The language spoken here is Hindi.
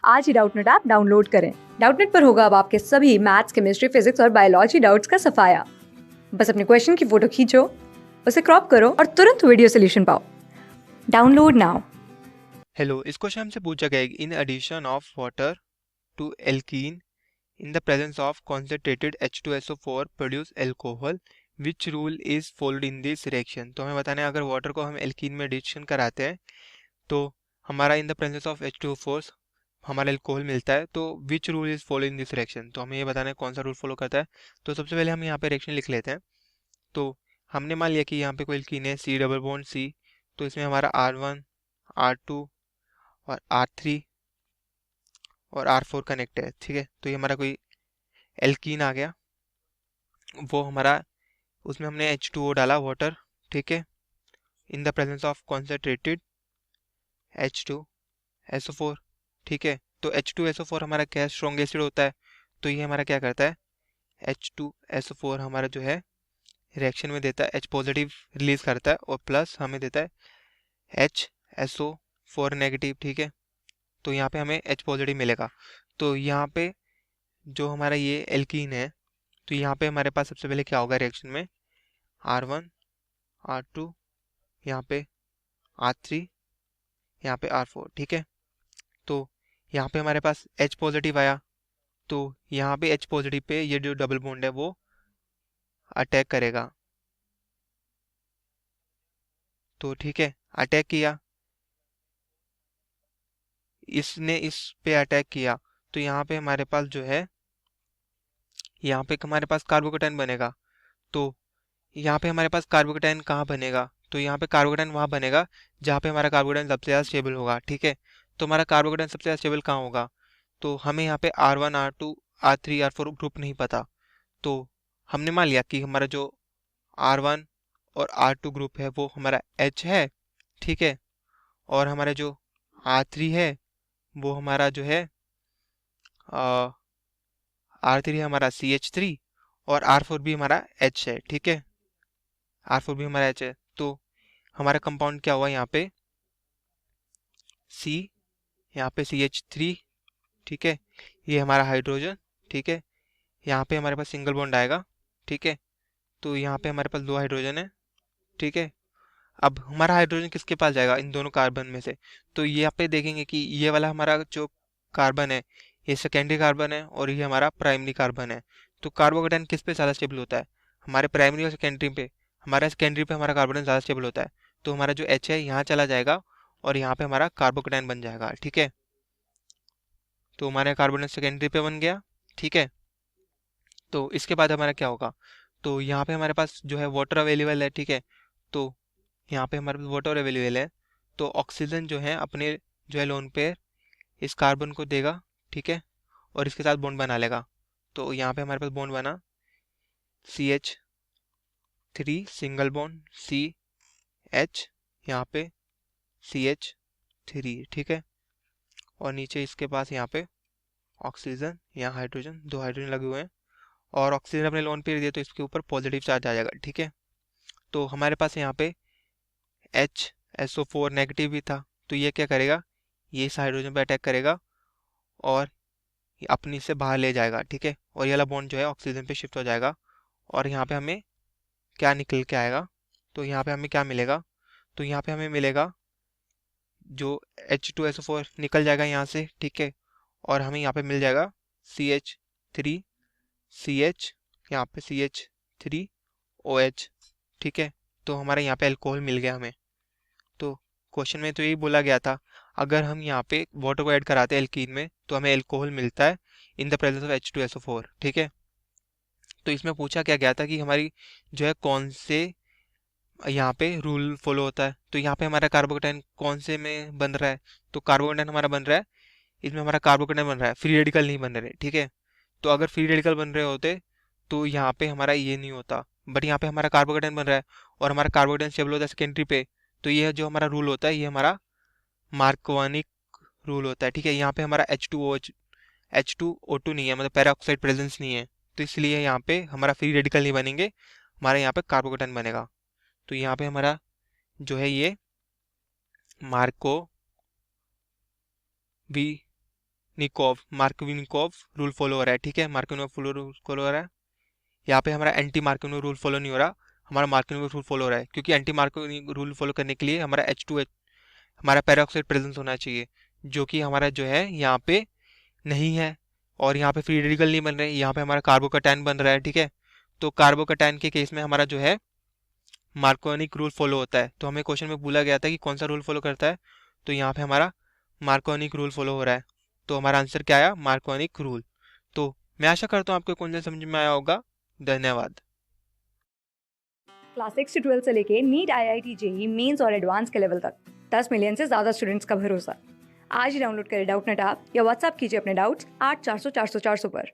आज ही डाउटनेट ऐप डाउनलोड करें। डाउटनेट पर होगा अब आपके सभी मैथ्स, केमिस्ट्री, फिजिक्स और बायोलॉजी डाउट्स का सफाया। बस अपने क्वेश्चन की फोटो खींचो, उसे क्रॉप करो और तुरंत वीडियो सोल्यूशन पाओ। Download now. हेलो, इस क्वेश्चन से पूछा गया है in addition of water to alkene in the presence of concentrated H2SO4 produce alcohol which rule is followed in this reaction. तो हमें बताना है अगर वाटर को हम एल्कीन में एडिशन कराते हैं तो हमारा इन द प्रेजेंस ऑफ H2O4 हमारा एल्कोहल मिलता है, तो विच rule is follow in this reaction. तो हमें ये बताना है कौन सा रूल फॉलो करता है। तो सबसे पहले हम यहाँ पे रिएक्शन लिख लेते हैं। तो हमने मान लिया कि यहाँ पे कोई एल्कीन है C डबल बॉन्ड C, तो इसमें हमारा R1 R2 और R3 और R4 कनेक्ट है। ठीक है, तो ये हमारा कोई एल्कीन आ गया, वो हमारा उसमें हमने H2O डाला वाटर। ठीक है, इन the presence of concentrated H2SO4। ठीक है, तो H2SO4 हमारा क्या स्ट्रॉन्ग एसिड होता है, तो ये हमारा क्या करता है H2SO4 हमारा जो है रिएक्शन में देता है H पॉजिटिव रिलीज करता है और प्लस हमें देता है HSO4 नेगेटिव। ठीक है, तो यहाँ पे हमें H पॉजिटिव मिलेगा। तो यहाँ पे जो हमारा ये एल्कीन है, तो यहाँ पे हमारे पास सबसे पहले क्या होगा रिएक्शन में R1 R2, यहाँ पे R3, यहाँ पे R4। ठीक है, तो यहाँ पे हमारे पास H पॉजिटिव आया, तो यहाँ पे H पॉजिटिव पे ये जो डबल बॉन्ड है वो अटैक करेगा। तो ठीक है, अटैक किया, इसने इस पे अटैक किया, तो यहाँ पे हमारे पास जो है यहाँ पे हमारे पास कार्बोकेटाइन बनेगा। तो यहाँ पे हमारे पास कार्बोकेटाइन कहाँ बनेगा, तो यहाँ पे कार्बोकेटाइन वहाँ बनेगा जहाँ पे हमारा कार्बोकेटाइन सबसे ज़्यादा स्टेबल होगा। ठीक है, तो हमारा कार्बोकेटाइन सबसे ज़्यादा स्टेबल कहाँ होगा, तो हमें यहाँ पे R1 R2 R3 R4 group नहीं पता। तो हमने मान लिया कि हमारा जो R1 और R2 ग्रुप है वो हमारा H है। ठीक है, और हमारा जो R3 है वो हमारा जो है R3 है हमारा CH3 और R4 भी हमारा H है। ठीक है, R4 भी हमारा H है, तो हमारा कंपाउंड क्या हुआ यहाँ पे C, यहाँ पे CH3। ठीक है, ये हमारा हाइड्रोजन। ठीक है, यहाँ पे हमारे पास सिंगल बॉन्ड आएगा। ठीक है, तो यहाँ पे हमारे पास 2 हाइड्रोजन है। ठीक है, अब हमारा हाइड्रोजन किसके पास जाएगा, इन दोनों कार्बन में से। तो ये यहाँ पे देखेंगे कि ये वाला हमारा जो कार्बन है ये सेकेंडरी कार्बन है और ये हमारा प्राइमरी कार्बन है। तो कार्बोकेटाइन किस पे ज़्यादा स्टेबल होता है, हमारे प्राइमरी और सेकेंडरी पे। हमारा सेकेंडरी पे हमारा कार्बोकेटाइन ज़्यादा स्टेबल होता है, तो हमारा जो H है यहाँ चला जाएगा और यहाँ पे हमारा कार्बोकेटाइन बन जाएगा। ठीक है, तो हमारा कार्बोकेटाइन सेकेंडरी पे बन गया। ठीक है, तो इसके बाद हमारा क्या होगा, तो यहाँ पे हमारे पास जो है वाटर अवेलेबल है। ठीक है, तो यहाँ पे हमारे पास वाटर अवेलेबल है, तो ऑक्सीजन जो है अपने जो है लोन पेयर इस कार्बन को देगा। ठीक है, और इसके साथ बॉन्ड बना लेगा। तो यहाँ पे हमारे पास बॉन्ड बना CH3 सिंगल बॉन्ड CH, यहाँ पे CH3। ठीक है, और नीचे इसके पास यहाँ पे ऑक्सीजन, यहाँ हाइड्रोजन, 2 हाइड्रोजन लगे हुए हैं और ऑक्सीजन अपने लोन पेयर दिया तो इसके ऊपर पॉजिटिव चार्ज आ जाएगा। ठीक है, तो हमारे पास यहाँ पे HSO4 नेगेटिव भी था, तो ये क्या करेगा, ये इस हाइड्रोजन पे अटैक करेगा और ये अपनी से बाहर ले जाएगा। ठीक है, और ये वाला बॉन्ड जो है ऑक्सीजन पे शिफ्ट हो जाएगा और यहाँ पे हमें क्या निकल के आएगा, तो यहाँ पे हमें क्या मिलेगा, तो यहाँ पे हमें मिलेगा जो H2SO4 निकल जाएगा यहाँ से। ठीक है, और हमें यहाँ पे मिल जाएगा CH3 CH, यहाँ पे CH3OH। ठीक है, तो हमारे यहाँ पे अल्कोहल मिल गया हमें। तो क्वेश्चन में तो यही बोला गया था अगर हम यहाँ पे वाटर को ऐड कराते हैं एल्कीन में तो हमें अल्कोहल मिलता है इन द प्रेजेंस ऑफ H2SO4। ठीक है, तो इसमें पूछा क्या गया था कि हमारी जो है कौन से यहाँ पे रूल फॉलो होता है। तो यहाँ पे हमारा कार्बोकेटाइन कौन से में बन रहा है, तो कार्बोकेटाइन हमारा बन रहा है, इसमें हमारा कार्बोकेटाइन बन रहा है, फ्री रेडिकल नहीं बन रहे। ठीक है, तो अगर फ्री रेडिकल बन रहे होते तो यहाँ पे हमारा ये नहीं होता, बट यहाँ पे हमारा कार्बोकेटाइन बन रहा है और हमारा कार्बोकेटाइन स्टेबल होता है सेकेंडरी पे। तो ये जो हमारा रूल होता है ये हमारा मार्कोवानिक रूल होता है। ठीक है, यहाँ पे हमारा H2O2 नहीं है, मतलब पैराऑक्साइड प्रेजेंस नहीं है, तो इसलिए यहाँ पे हमारा फ्री रेडिकल नहीं बनेंगे, हमारा यहाँ पे कार्बोकेटाइन बनेगा। तो यहाँ पे हमारा जो है ये मार्को वी मार्कोवनिकोव रूल फॉलो हो रहा है, ठीक है, मार्कोवनिकोव रूल फॉलो हो रहा है। यहाँ पे हमारा एंटी मार्कोवनिकोव रूल फॉलो नहीं हो रहा, हमारा मार्कोवनिकोव रूल फॉलो हो रहा है, क्योंकि एंटी मार्कोवनिकोव रूल फॉलो करने के लिए हमारा H2 हमारा पेरोक्साइड प्रेजेंस होना चाहिए, जो कि हमारा जो है यहाँ पे नहीं है। और यहाँ पे फ्री रेडिकल नहीं बन रहे, यहाँ पे हमारा कार्बोकैटायन बन रहा है, ठीक है। तो कार्बोकैटायन के केस में हमारा जो है मार्कोनिक रूल फॉलो होता है। तो हमें क्वेश्चन में बोला गया था कि कौन सा रूल फॉलो करता है, तो यहाँ पे हमारा मार्कोनिक रूल फॉलो हो रहा है। तो हमारा आंसर क्या आया? मार्कोनिक रूल। तो मैं आशा करता हूँ आपको कौन समझ में आया होगा। धन्यवाद। क्लास 6 से 12 से लेके नीट, IIT, JEE मेंस और एडवांस के लेवल तक 10 मिलियन से ज्यादा स्टूडेंट्स का भरोसा। आज ही डाउनलोड करें डाउटनेट ऐप या व्हाट्सएप कीजिए अपने डाउट्स 8400 400 400 पर।